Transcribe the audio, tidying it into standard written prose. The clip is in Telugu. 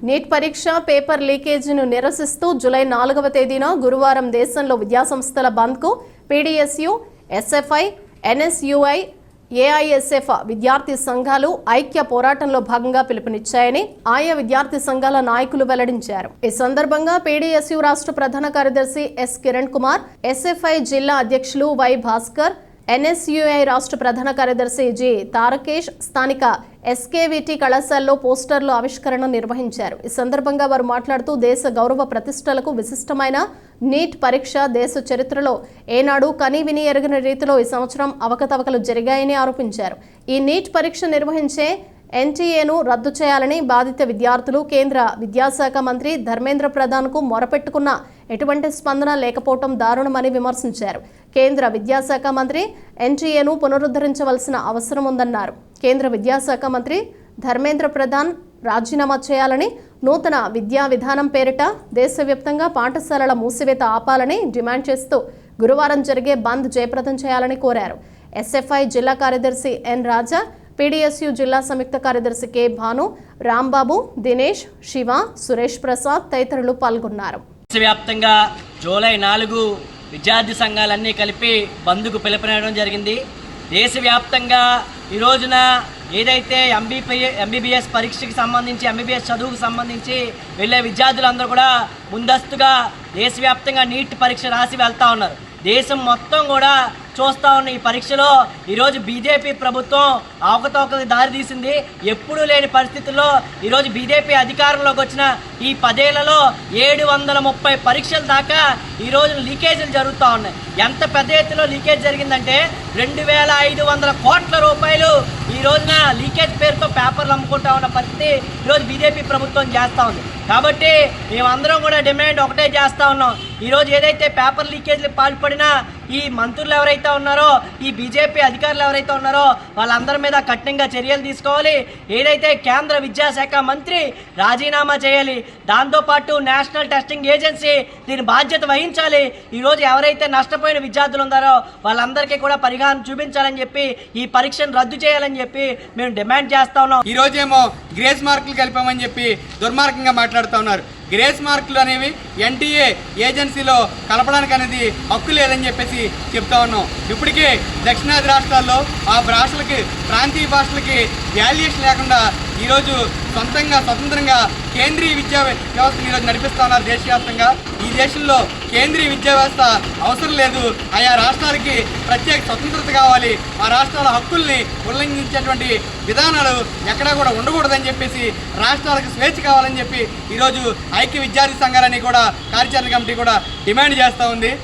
నీట్ పరీక్ష పేపర్ లీకేజీను నిరసిస్తూ జూలై 4వ తేదీన గురువారం దేశంలో విద్యాసంస్థల బంద్కు పీడీఎస్యూ, ఎస్ఎఫ్ఐ, ఎన్ఎస్యుఐ, ఏఐఎస్ఎఫ్ విద్యార్థి సంఘాలు ఐక్య పోరాటంలో భాగంగా పిలుపునిచ్చాయని ఆయా విద్యార్థి సంఘాల నాయకులు వెల్లడించారు. ఈ సందర్భంగా పీడీఎస్యూ రాష్ట్ర ప్రధాన కార్యదర్శి ఎస్ కిరణ్ కుమార్, ఎస్ఎఫ్ఐ జిల్లా అధ్యక్షులు వై భాస్కర్, ఎన్ఎస్యుఐ రాష్ట్ర ప్రధాన కార్యదర్శి జి తారకేష్ స్థానిక ఎస్కేవిటి కళాశాలలో పోస్టర్లు ఆవిష్కరణ నిర్వహించారు. ఈ సందర్భంగా వారు మాట్లాడుతూ దేశ గౌరవ ప్రతిష్టలకు విశిష్టమైన నీట్ పరీక్ష దేశ చరిత్రలో ఏనాడు కనీవిని ఎరగని రీతిలో ఈ సంవత్సరం అవకతవకలు జరిగాయని ఆరోపించారు. ఈ నీట్ పరీక్ష నిర్వహించే ఎన్టీఏను రద్దు చేయాలని బాధిత విద్యార్థులు కేంద్ర విద్యాశాఖ మంత్రి ధర్మేంద్ర ప్రధాన్కు మొరపెట్టుకున్న ఎటువంటి స్పందన లేకపోవడం దారుణమని విమర్శించారు. కేంద్ర విద్యాశాఖ మంత్రి ఎన్టీఏను పునరుద్ధరించవలసిన అవసరం ఉందన్నారు. కేంద్ర విద్యాశాఖ మంత్రి ధర్మేంద్ర ప్రధాన్ రాజీనామా చేయాలని, నూతన విద్యా విధానం పేరిట దేశవ్యాప్తంగా పాఠశాలల మూసివేత ఆపాలని డిమాండ్ చేస్తూ గురువారం జరిగే బంద్ జయప్రదం చేయాలని కోరారు. ఎస్ఎఫ్ఐ జిల్లా కార్యదర్శి ఎన్ రాజా, పీడీఎస్యూ జిల్లా సంయుక్త కార్యదర్శి కె భాను, రాంబాబు, దినేష్, శివ, సురేష్ ప్రసాద్ తదితరులు పాల్గొన్నారు. దేశవ్యాప్తంగా జూలై 4 విద్యార్థి సంఘాలన్నీ కలిపి బంద్కు పిలుపునివ్వడం జరిగింది. దేశవ్యాప్తంగా ఈ రోజున ఏదైతే ఎంబీబీఎస్ పరీక్షకి సంబంధించి, ఎంబీబీఎస్ చదువుకు సంబంధించి వెళ్ళే విద్యార్థులందరూ కూడా ముందస్తుగా దేశవ్యాప్తంగా నీట్ పరీక్ష రాసి వెళ్తూ ఉన్నారు. దేశం మొత్తం కూడా చూస్తూ ఉన్న ఈ పరీక్షలో ఈరోజు బీజేపీ ప్రభుత్వం అవకతవకలకు దారి తీసింది. ఎప్పుడూ లేని పరిస్థితుల్లో ఈరోజు బీజేపీ అధికారంలోకి వచ్చిన ఈ 10 ఏళ్లలో 730 పరీక్షల దాకా ఈరోజు లీకేజీలు జరుగుతూ ఉన్నాయి. ఎంత పెద్ద ఎత్తులో లీకేజ్ జరిగిందంటే 2500 కోట్ల రూపాయలు ఈ రోజున లీకేజ్ పేరుతో పేపర్లు అమ్ముకుంటా ఉన్న పరిస్థితి ఈరోజు బీజేపీ ప్రభుత్వం చేస్తూ ఉంది. కాబట్టి మేమందరం కూడా డిమాండ్ ఒకటే చేస్తూ ఉన్నాం. ఈరోజు ఏదైతే పేపర్ లీకేజీలు పాల్పడిన ఈ మంత్రులు ఎవరైతే ఉన్నారో, ఈ బీజేపీ అధికారులు ఎవరైతే ఉన్నారో వాళ్ళందరి మీద కఠినంగా చర్యలు తీసుకోవాలి. ఏదైతే కేంద్ర విద్యాశాఖ మంత్రి రాజీనామా చేయాలి. దాంతోపాటు నేషనల్ టెస్టింగ్ ఏజెన్సీ దీని బాధ్యత వహించాలి. ఈరోజు ఎవరైతే నష్టపోయిన విద్యార్థులు ఉన్నారో వాళ్ళందరికీ కూడా పరిహారం చూపించాలని చెప్పి ఈ పరీక్షను రద్దు చేయాలని చెప్పి మేము డిమాండ్ చేస్తా ఉన్నాం. ఈరోజేమో గ్రేస్ మార్కులు కలిపామని చెప్పి దుర్మార్గంగా మాట్లాడుతూ ఉన్నారు. గ్రేస్ మార్కులు అనేవి ఎన్టీఏ ఏజెన్సీలో కలపడానికి అనేది హక్కు లేదని చెప్పేసి చెప్తా ఉన్నాం. ఇప్పటికే దక్షిణాది రాష్ట్రాల్లో ఆ భాషలకి, ప్రాంతీయ భాషలకి వాల్యుయేషన్ లేకుండా ఈరోజు స్వతంత్రంగా కేంద్రీయ విద్యా వ్యవస్థను ఈరోజు నడిపిస్తూ ఉన్నారు దేశవ్యాప్తంగా. ఈ దేశంలో కేంద్రీయ విద్యా వ్యవస్థ అవసరం లేదు. ఆయా రాష్ట్రాలకి ప్రత్యేక స్వతంత్రత కావాలి. ఆ రాష్ట్రాల హక్కుల్ని ఉల్లంఘించేటువంటి విధానాలు ఎక్కడా కూడా ఉండకూడదని చెప్పేసి, రాష్ట్రాలకు స్వేచ్ఛ కావాలని చెప్పి ఈరోజు ఐక్య విద్యార్థి సంఘాలని కూడా కార్యాచరణ కమిటీ కూడా డిమాండ్ చేస్తూ ఉంది.